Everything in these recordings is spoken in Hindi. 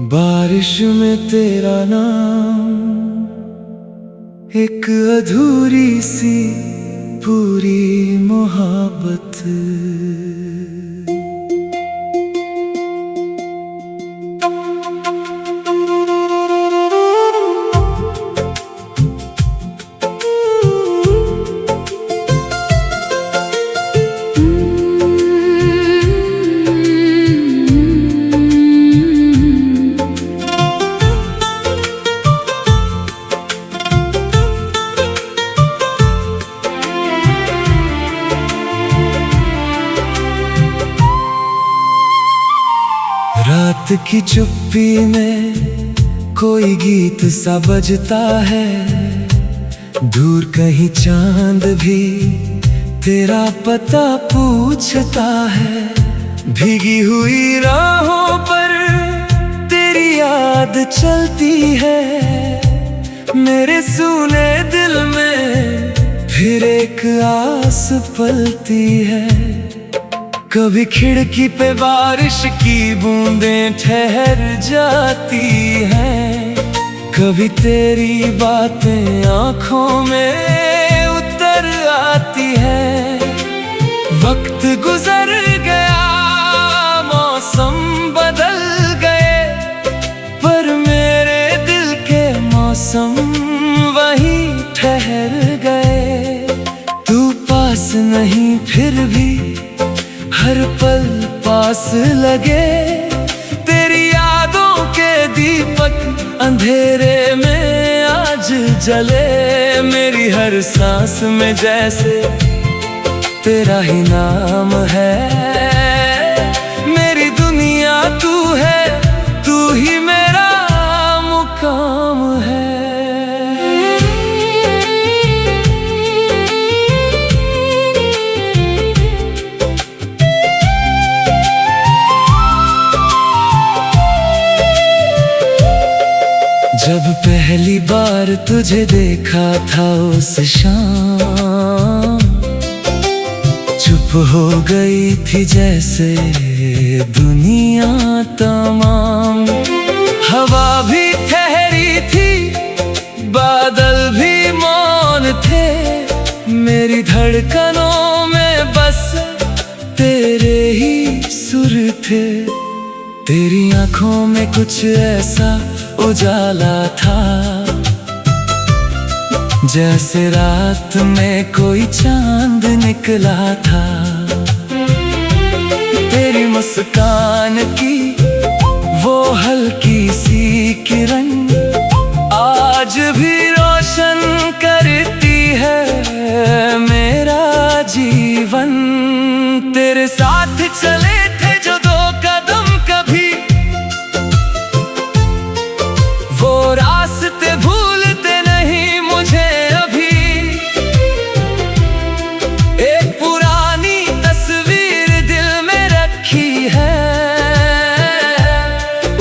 बारिश में तेरा नाम, एक अधूरी सी पूरी मोहब्बत। रात की चुप्पी में कोई गीत सा बजता है, दूर कहीं चांद भी तेरा पता पूछता है। भीगी हुई राहों पर तेरी याद चलती है, मेरे सूने दिल में फिर एक आस पलती है। कभी खिड़की पे बारिश की बूंदें ठहर जाती हैं, कभी तेरी बातें आँखों में उतर आती है। वक्त गुजर गया, मौसम बदल गए, पर मेरे दिल के मौसम वहीं ठहर गए। तू पास नहीं फिर भी हर पल पास लगे, तेरी यादों के दीपक अंधेरे में आज जले। मेरी हर सांस में जैसे तेरा ही नाम है, मेरी दुनिया तू है, तू ही मेरा मुकाम है। जब पहली बार तुझे देखा था उस शाम, चुप हो गई थी जैसे दुनिया तमाम। हवा भी ठहरी थी, बादल भी मौन थे, मेरी धड़कनों में बस तेरे ही सुर थे। तेरी आंखों में कुछ ऐसा उजाला था, जैसे रात में कोई चांद निकला था। तेरी मुस्कान की वो हल्की सी किरण आज भी रोशन करती है मेरा जीवन। तेरे साथ चले थे जो दो कदम, कभी वो रास्ते भूलते नहीं मुझे अभी। एक पुरानी तस्वीर दिल में रखी है,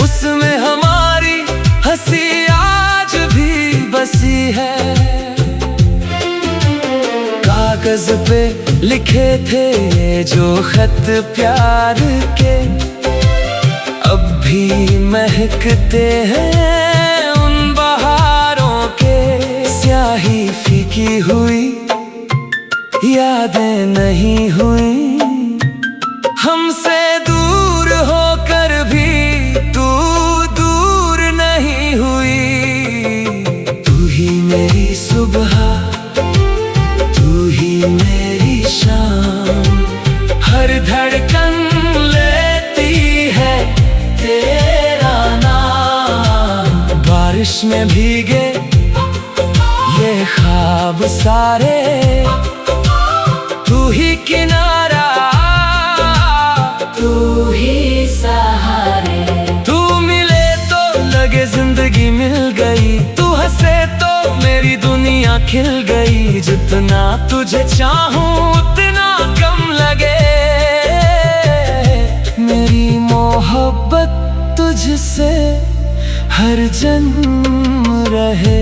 उसमें हमारी हंसी आज भी बसी है। कागज पे लिखे थे जो खत प्यार के, अब भी महकते हैं उन बहारों के। स्याही फीकी हुई, यादें नहीं हुई, हमसे दूर होकर भी तू दूर नहीं हुई। तू ही मेरी सुबह, तू ही मेरी शाम, हर धड़कन लेती है तेरा नाम। बारिश में भीगे ये ख्वाब सारे, तू ही किनारा, तू ही सहारे। तू मिले तो लगे जिंदगी मिल गई, तू हंसे तो मेरी दुनिया खिल गई। जितना तुझे चाहूं उतना कम लगे, मेरी मोहब्बत तुझसे हर जन्म रहे।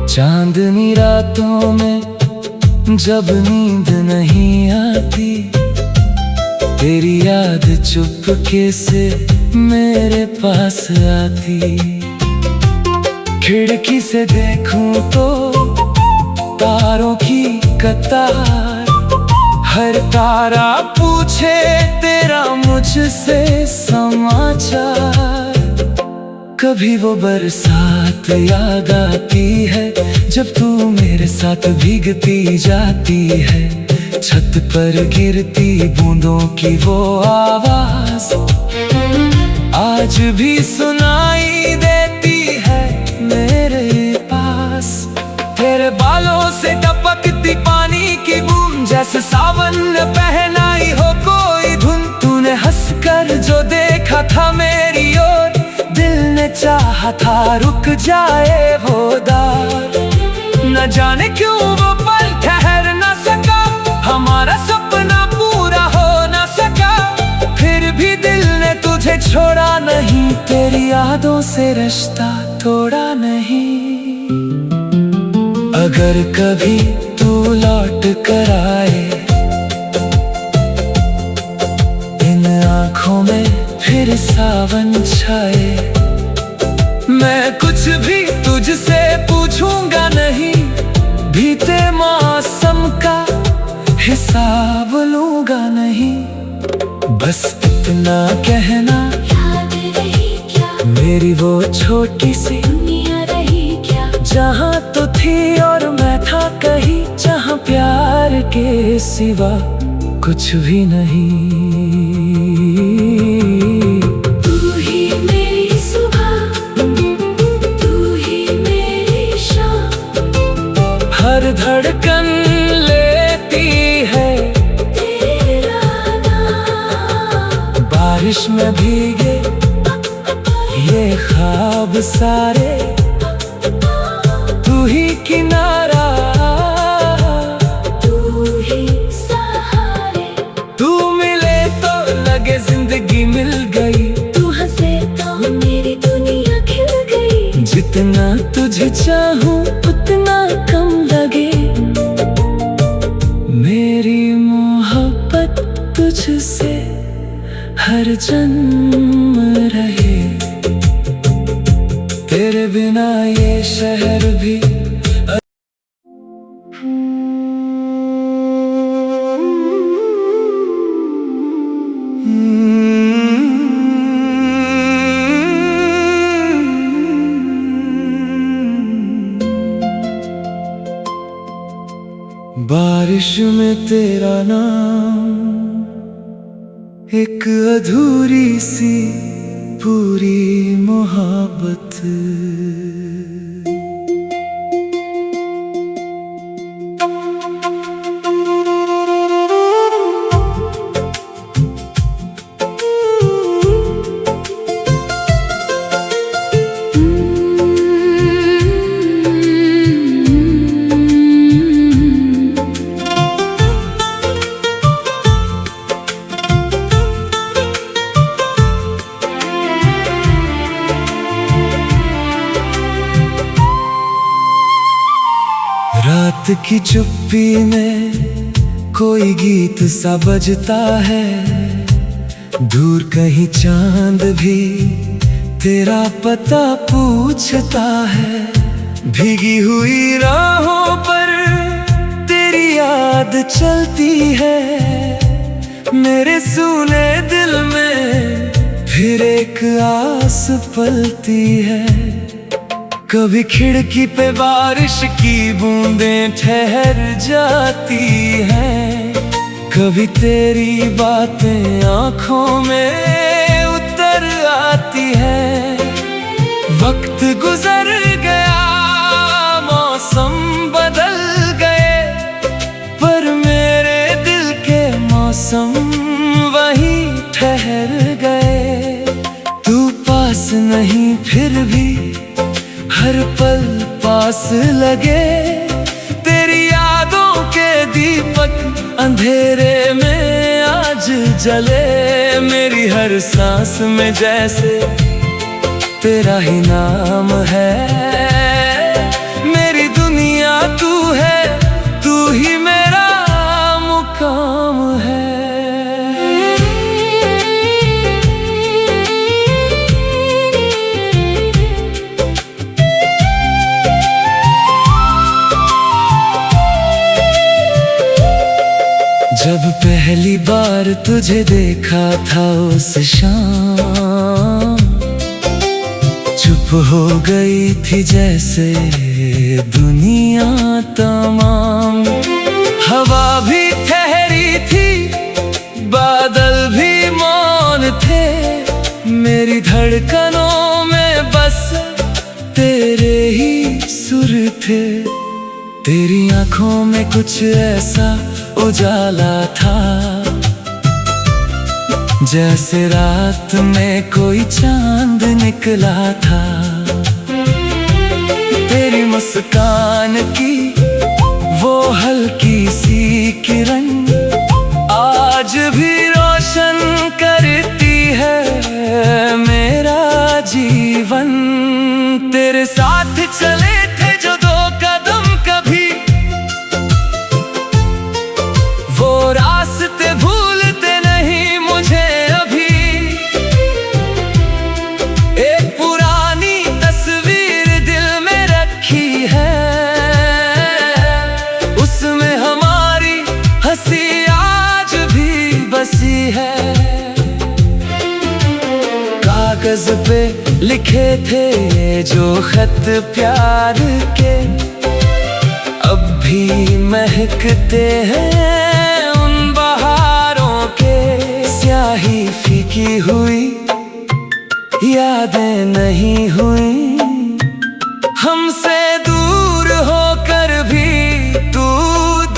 चांदनी रातों में जब नींद नहीं आती, तेरी याद चुपके से मेरे पास आती। खिड़की से देखूं तो तारों की कतार, हर तारा पूछे तेरा मुझसे समाचार। कभी वो बरसात याद आती है जब तू मेरे साथ भीगती जाती है। छत पर गिरती बूंदों की वो आवाज आज भी सुनाई देती है मेरे पास। तेरे बालों से टपकती पानी की बूंद, जैसे सावन ने पहनाई हो कोई धुन। तूने हंसकर जो देखा था मेरी ओर, दिल ने चाहा था रुक जाए वो दौर। न जाने क्यों वो पल ठहर न सका, हमारा सपना पूरा हो न सका। फिर भी दिल ने तुझे छोड़ा नहीं, तेरी यादों से रिश्ता तोड़ा नहीं। अगर कभी तू लौट कर आए, इन आँखों में फिर सावन छाए, मैं कुछ भी तुझसे पूछूंगा नहीं। बीते मौसम का हिसाब लूंगा नहीं। बस इतना कहना, याद रही क्या मेरी वो छोटी सी दुनिया रही क्या। जहाँ तो थी और मैं था कहीं, जहाँ प्यार के सिवा कुछ भी नहीं। हर धड़कन लेती है तेरा नाम, बारिश में भीगे ये ख्वाब सारे। तू ही किनारा, तू ही सहारे। तू मिले तो लगे जिंदगी मिल गई, तू हंसे तो मेरी दुनिया खिल गई। जितना तुझे चाहूं उतना कम लगे, मेरी मोहब्बत तुझसे हर जन्म रहे। तेरे बिना ये शहर भी बारिश में तेरा नाम, एक अधूरी सी पूरी मोहब्बत। रात की चुप्पी में कोई गीत सा बजता है, दूर कहीं चांद भी तेरा पता पूछता है। भीगी हुई राहों पर तेरी याद चलती है, मेरे सूने दिल में फिर एक आस पलती है। कभी खिड़की पे बारिश की बूंदें ठहर जाती हैं, कभी तेरी बातें आँखों में उतर आती है। वक्त गुजर गया, मौसम बदल गए, पर मेरे दिल के मौसम वहीं ठहर गए। तू पास नहीं फिर भी हर पल पास लगे, तेरी यादों अंधेरे में आज जले मेरी हर सांस में, जैसे तेरा ही नाम है। मेरी दुनिया तू है, तू ही मेरा मुकाम है। जब पहली बार तुझे देखा था उस शाम, चुप हो गई थी जैसे दुनिया तमाम। हवा भी ठहरी थी, बादल भी मौन थे, मेरी धड़कनों में बस तेरे ही सुर थे। तेरी आंखों में कुछ ऐसा उजाला था, जैसे रात में कोई चांद निकला था। तेरी मुस्कान की वो हल्की सी किरण आज भी रोशन करती है मेरा जीवन। तेरे साथ चले थे जो दो कदम, कभी वो रास्ते भूलते नहीं मुझे अभी। एक पुरानी तस्वीर दिल में रखी है, उसमें हमारी हंसी आज भी बसी है। कागज पे लिखे थे जो खत प्यार के, अब भी महकते हैं उन बहारों के। स्याही फीकी हुई, यादें नहीं हुई, हमसे दूर होकर भी तू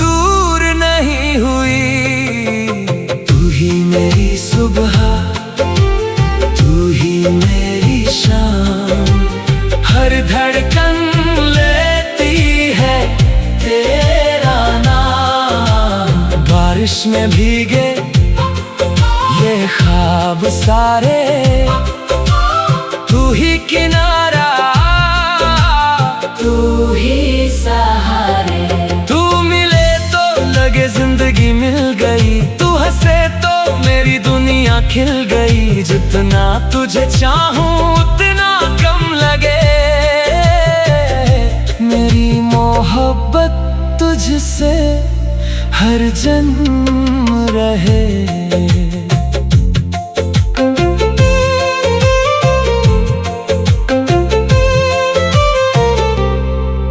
दूर नहीं हुई। तू ही मेरी सुबह, तू ही मेरी शाम, हर धड़कन लेती है तेरा नाम। बारिश में भीगे ये ख्वाब सारे, तू ही किनारा, तू ही सहारे। तू मिले तो लगे जिंदगी मिल गई, तू हंसे तो मेरी दुनिया खिल गई। जितना तुझे चाहूं उतना कम लगे, मेरी मोहब्बत तुझसे हर जन्म रहे।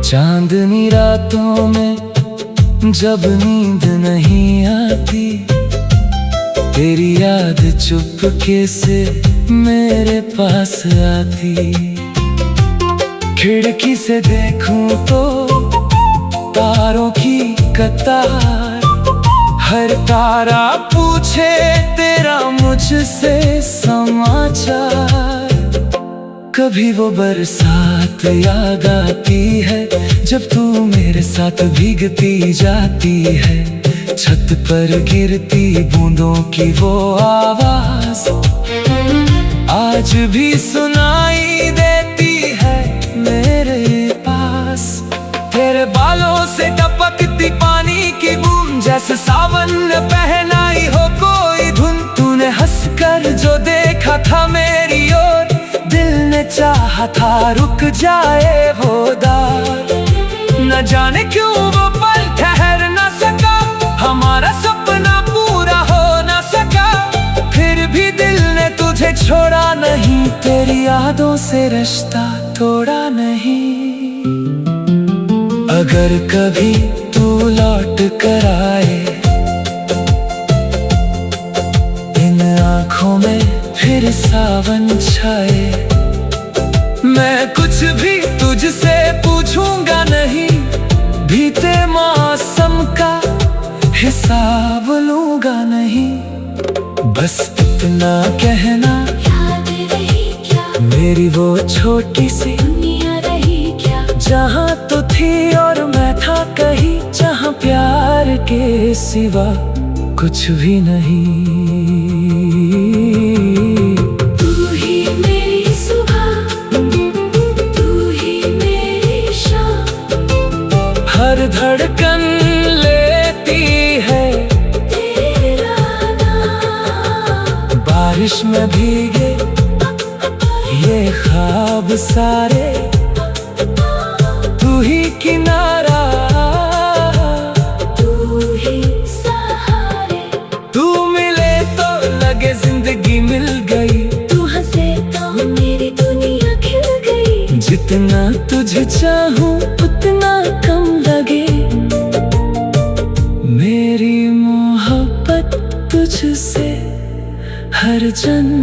चांदनी रातों में जब नींद नहीं आती, तेरी याद चुपके से मेरे पास आती। खिड़की से देखूं तो तारों की कतार, हर तारा पूछे तेरा मुझसे समाचार। कभी वो बरसात याद आती है, जब तू मेरे साथ भीगती जाती है। छत पर गिरती बूंदों की वो आवाज आज भी सुनाई देती है मेरे पास। तेरे बालों से टपकती पानी की बूंद, जैसे सावन ने पहनाई हो कोई धुन। तूने हंसकर जो देखा था मेरी ओर, दिल ने चाहा था रुक जाए वो दौर। न जाने क्यों वो पल ठहर न सका, हमारा सपना पूरा हो न सका। फिर भी दिल ने तुझे छोड़ा नहीं, तेरी यादों से रिश्ता तोड़ा नहीं। अगर कभी तू लौट कर आए, इन आँखों में फिर सावन छाए, मैं कुछ भी तुझसे पूछूंगा नहीं। बीते मौसम का हिसाब लूंगा नहीं, बस इतना कहना, याद रही क्या मेरी वो छोटी सी दुनिया रही क्या। जहाँ तो थी और मैं था कहीं, जहाँ प्यार के सिवा कुछ भी नहीं। तू ही मेरी सुबह, तू ही मेरी शाम, हर धड़कन लेती है तेरा नाम। बारिश में भीगे ये ख्वाब सारे, तू ही किनारा, तू ही सहारे। तू मिले तो लगे जिंदगी मिल गई, तू हंसे तो मेरी दुनिया खिल गई। जितना तुझे चाहूं उतना कम लगे, मेरी मोहब्बत तुझसे हर जन्म